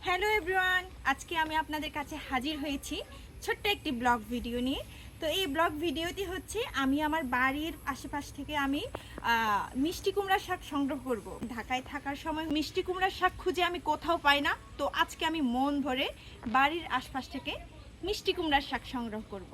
Hello everyone, আজকে আমি আপনাদের কাছে হাজির হয়েছি ছোট্ট একটি ব্লগ ভিডিও নিয়ে। তো এই ব্লগ ভিডিওটি হচ্ছে আমি আমার বাড়ির আশেপাশ থেকে আমি মিষ্টি কুমড়ার শাক সংগ্রহ করব। ঢাকায় থাকার সময় মিষ্টি কুমড়ার শাক খুঁজে আমি কোথাও পাই না, তো আজকে আমি মন ভরে বাড়ির আশপাশ থেকে মিষ্টি কুমড়ার শাক সংগ্রহ করব।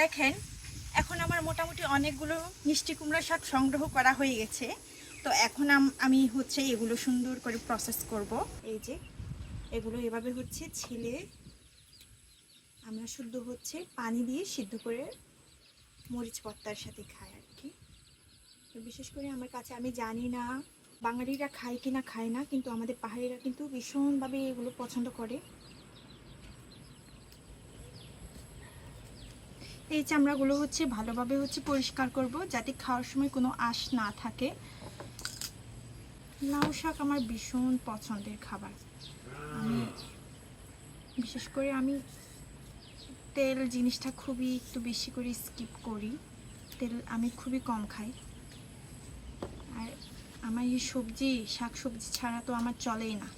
দেখেন, এখন আমার মোটামুটি অনেকগুলো মিষ্টি কুমড়া শাক সংগ্রহ করা হয়ে গেছে। তো এখন আমি হচ্ছে এগুলো সুন্দর করে প্রসেস করব। এই যে এগুলো এভাবে হচ্ছে ছিলে আমরা শুদ্ধ হচ্ছে পানি দিয়ে সিদ্ধ করে মরিচ ভর্তার সাথে খাই আর কি। তো বিশেষ করে আমার কাছে, আমি জানি না বাঙালিরা খায় কি না খায় না, কিন্তু আমাদের পাহাড়িরা কিন্তু ভীষণভাবে এগুলো পছন্দ করে। এই চামড়াগুলো হচ্ছে ভালোভাবে হচ্ছে পরিষ্কার করব, যাতে খাওয়ার সময় কোনো আঁশ না থাকে। লাউ শাক আমার ভীষণ পছন্দের খাবার। আমি বিশেষ করে আমি তেল জিনিসটা খুবই একটু বেশি করে স্কিপ করি। তেল আমি খুবই কম খাই। আর আমার এই শাক সবজি ছাড়া তো আমার চলেই না।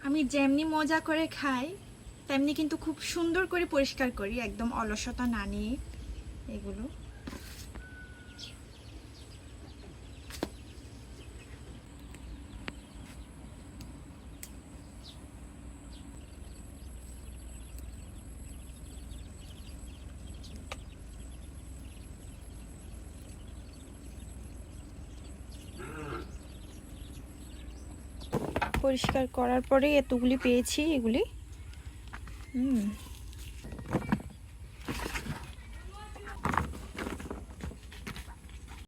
আমি যেমনি মজা করে খাই তেমনি কিন্তু খুব সুন্দর করে পরিষ্কার করি, একদম অলসতা না নিয়ে এগুলো। পরিষ্কার করার পরে এতগুলি পেয়েছি, এগুলি